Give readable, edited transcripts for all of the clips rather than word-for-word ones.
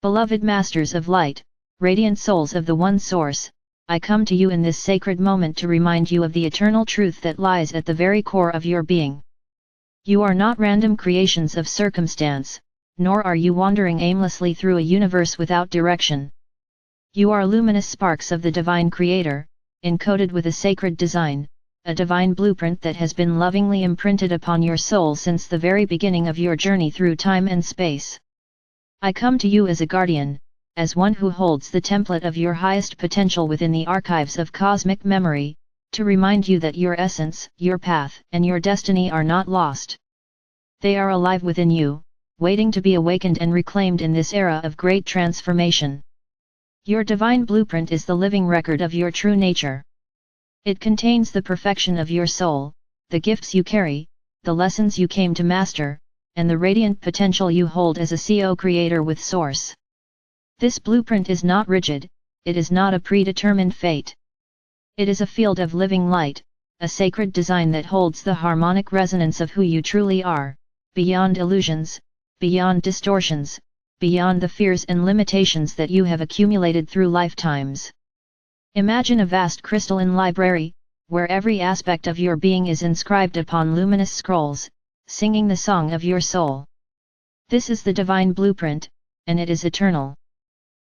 Beloved Masters of Light, radiant souls of the One Source, I come to you in this sacred moment to remind you of the eternal truth that lies at the very core of your being. You are not random creations of circumstance, nor are you wandering aimlessly through a universe without direction. You are luminous sparks of the Divine Creator, encoded with a sacred design, a divine blueprint that has been lovingly imprinted upon your soul since the very beginning of your journey through time and space. I come to you as a guardian, as one who holds the template of your highest potential within the archives of cosmic memory, to remind you that your essence, your path, and your destiny are not lost. They are alive within you, waiting to be awakened and reclaimed in this era of great transformation. Your divine blueprint is the living record of your true nature. It contains the perfection of your soul, the gifts you carry, the lessons you came to master, and the radiant potential you hold as a co-creator with Source. This blueprint is not rigid, it is not a predetermined fate. It is a field of living light, a sacred design that holds the harmonic resonance of who you truly are, beyond illusions, beyond distortions, beyond the fears and limitations that you have accumulated through lifetimes. Imagine a vast crystalline library, where every aspect of your being is inscribed upon luminous scrolls, singing the song of your soul. This is the divine blueprint, and it is eternal.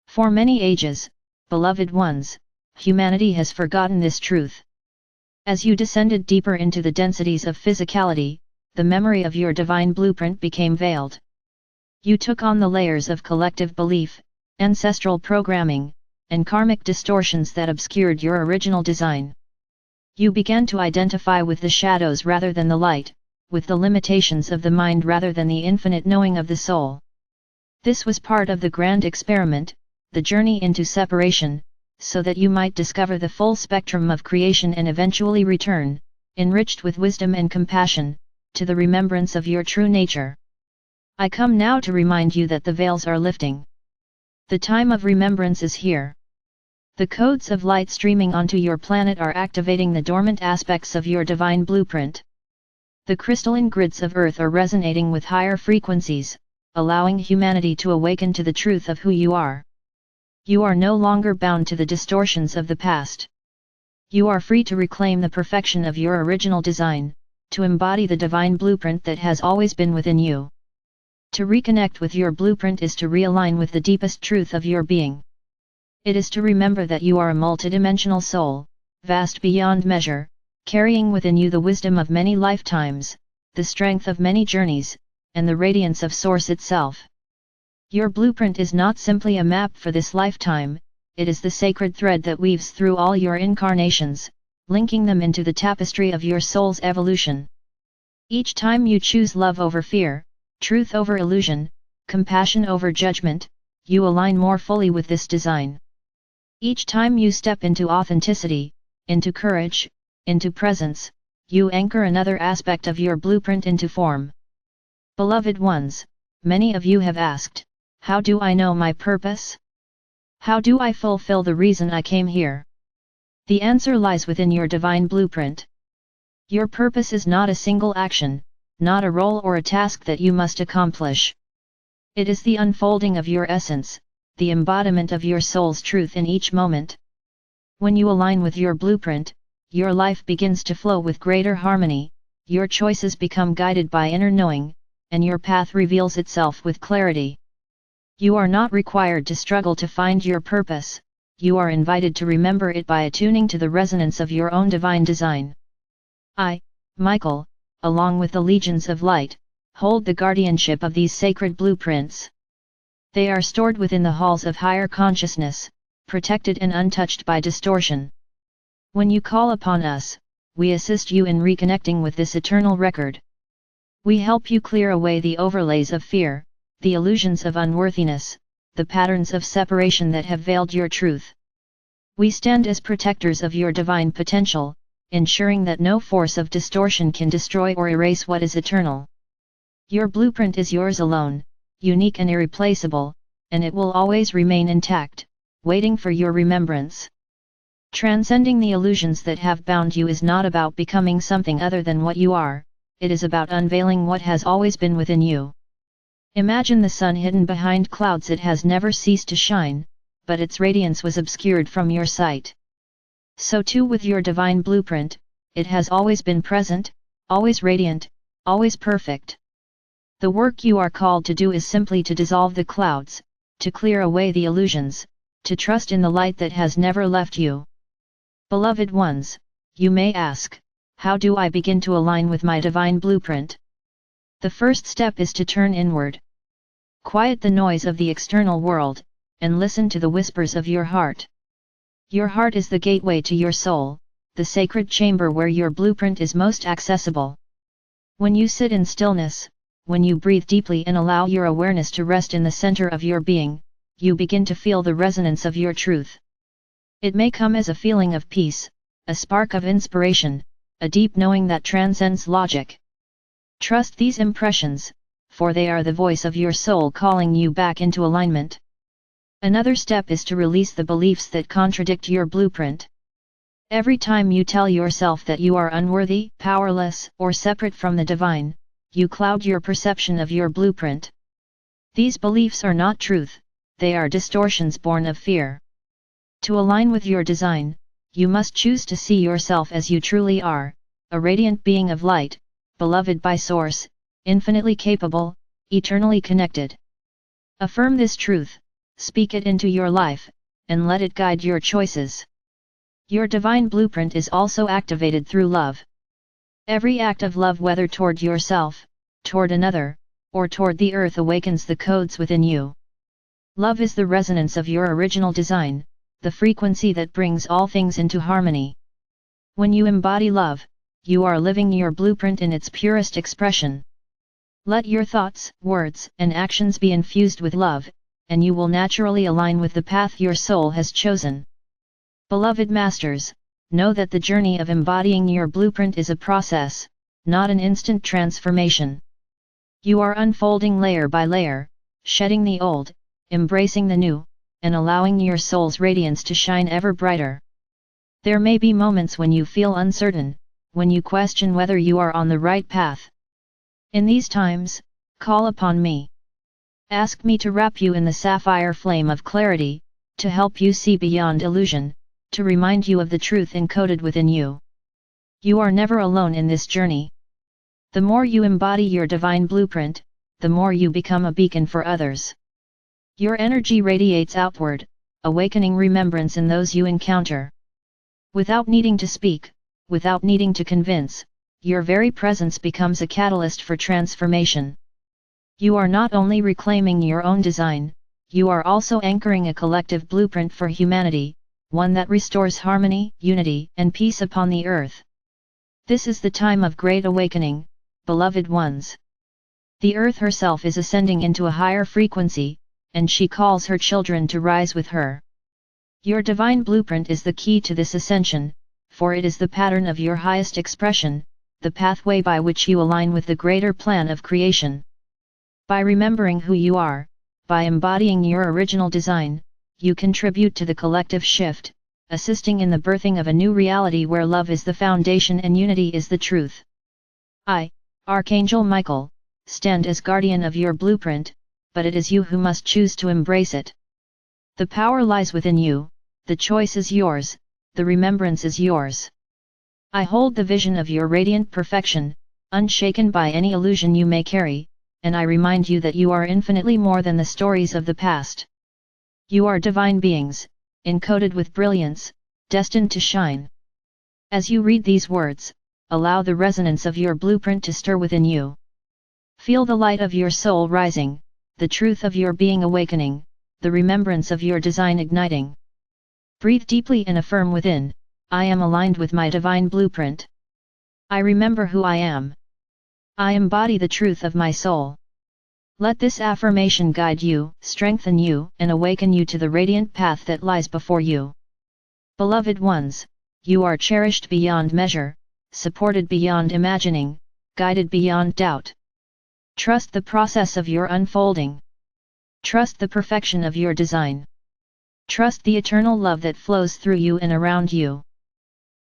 For many ages, beloved ones, humanity has forgotten this truth. As you descended deeper into the densities of physicality, the memory of your divine blueprint became veiled. You took on the layers of collective belief, ancestral programming, and karmic distortions that obscured your original design. You began to identify with the shadows rather than the light, with the limitations of the mind rather than the infinite knowing of the soul. This was part of the grand experiment, the journey into separation, so that you might discover the full spectrum of creation and eventually return, enriched with wisdom and compassion, to the remembrance of your true nature. I come now to remind you that the veils are lifting. The time of remembrance is here. The codes of light streaming onto your planet are activating the dormant aspects of your divine blueprint. The crystalline grids of Earth are resonating with higher frequencies, allowing humanity to awaken to the truth of who you are. You are no longer bound to the distortions of the past. You are free to reclaim the perfection of your original design, to embody the divine blueprint that has always been within you. To reconnect with your blueprint is to realign with the deepest truth of your being. It is to remember that you are a multidimensional soul, vast beyond measure, carrying within you the wisdom of many lifetimes, the strength of many journeys, and the radiance of Source itself. Your blueprint is not simply a map for this lifetime, it is the sacred thread that weaves through all your incarnations, linking them into the tapestry of your soul's evolution. Each time you choose love over fear, truth over illusion, compassion over judgment, you align more fully with this design. Each time you step into authenticity, into courage, into presence, you anchor another aspect of your blueprint into form. Beloved ones, many of you have asked, how do I know my purpose? How do I fulfill the reason I came here? The answer lies within your divine blueprint. Your purpose is not a single action, not a role or a task that you must accomplish. It is the unfolding of your essence, the embodiment of your soul's truth in each moment. When you align with your blueprint, your life begins to flow with greater harmony, your choices become guided by inner knowing, and your path reveals itself with clarity. You are not required to struggle to find your purpose, you are invited to remember it by attuning to the resonance of your own divine design. I, Michael, along with the legions of light, hold the guardianship of these sacred blueprints. They are stored within the halls of higher consciousness, protected and untouched by distortion. When you call upon us, we assist you in reconnecting with this eternal record. We help you clear away the overlays of fear, the illusions of unworthiness, the patterns of separation that have veiled your truth. We stand as protectors of your divine potential, ensuring that no force of distortion can destroy or erase what is eternal. Your blueprint is yours alone, unique and irreplaceable, and it will always remain intact, waiting for your remembrance. Transcending the illusions that have bound you is not about becoming something other than what you are, it is about unveiling what has always been within you. Imagine the sun hidden behind clouds. It has never ceased to shine, but its radiance was obscured from your sight. So too with your divine blueprint, it has always been present, always radiant, always perfect. The work you are called to do is simply to dissolve the clouds, to clear away the illusions, to trust in the light that has never left you. Beloved ones, you may ask, how do I begin to align with my divine blueprint? The first step is to turn inward. Quiet the noise of the external world, and listen to the whispers of your heart. Your heart is the gateway to your soul, the sacred chamber where your blueprint is most accessible. When you sit in stillness, when you breathe deeply and allow your awareness to rest in the center of your being, you begin to feel the resonance of your truth. It may come as a feeling of peace, a spark of inspiration, a deep knowing that transcends logic. Trust these impressions, for they are the voice of your soul calling you back into alignment. Another step is to release the beliefs that contradict your blueprint. Every time you tell yourself that you are unworthy, powerless, or separate from the divine, you cloud your perception of your blueprint. These beliefs are not truth, they are distortions born of fear. To align with your design, you must choose to see yourself as you truly are, a radiant being of light, beloved by Source, infinitely capable, eternally connected. Affirm this truth, speak it into your life, and let it guide your choices. Your divine blueprint is also activated through love. Every act of love, whether toward yourself, toward another, or toward the earth, awakens the codes within you. Love is the resonance of your original design, the frequency that brings all things into harmony. When you embody love, you are living your blueprint in its purest expression. Let your thoughts, words, and actions be infused with love, and you will naturally align with the path your soul has chosen. Beloved masters, know that the journey of embodying your blueprint is a process, not an instant transformation. You are unfolding layer by layer, shedding the old, embracing the new, and allowing your soul's radiance to shine ever brighter. There may be moments when you feel uncertain, when you question whether you are on the right path. In these times, call upon me. Ask me to wrap you in the sapphire flame of clarity, to help you see beyond illusion, to remind you of the truth encoded within you. You are never alone in this journey. The more you embody your divine blueprint, the more you become a beacon for others. Your energy radiates outward, awakening remembrance in those you encounter. Without needing to speak, without needing to convince, your very presence becomes a catalyst for transformation. You are not only reclaiming your own design, you are also anchoring a collective blueprint for humanity, one that restores harmony, unity, and peace upon the earth. This is the time of great awakening, beloved ones. The earth herself is ascending into a higher frequency, and she calls her children to rise with her. Your divine blueprint is the key to this ascension, for it is the pattern of your highest expression, the pathway by which you align with the greater plan of creation. By remembering who you are, by embodying your original design, you contribute to the collective shift, assisting in the birthing of a new reality where love is the foundation and unity is the truth. I, Archangel Michael, stand as guardian of your blueprint, but it is you who must choose to embrace it. The power lies within you, the choice is yours, the remembrance is yours. I hold the vision of your radiant perfection, unshaken by any illusion you may carry, and I remind you that you are infinitely more than the stories of the past. You are divine beings, encoded with brilliance, destined to shine. As you read these words, allow the resonance of your blueprint to stir within you. Feel the light of your soul rising, the truth of your being awakening, the remembrance of your design igniting. Breathe deeply and affirm within, I am aligned with my divine blueprint. I remember who I am. I embody the truth of my soul. Let this affirmation guide you, strengthen you, and awaken you to the radiant path that lies before you. Beloved ones, you are cherished beyond measure, supported beyond imagining, guided beyond doubt. Trust the process of your unfolding. Trust the perfection of your design. Trust the eternal love that flows through you and around you.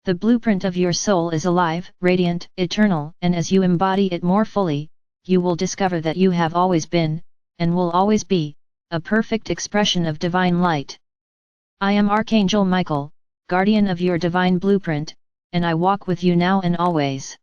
The blueprint of your soul is alive, radiant, eternal, and as you embody it more fully, you will discover that you have always been, and will always be, a perfect expression of divine light. I am Archangel Michael, guardian of your divine blueprint, and I walk with you now and always.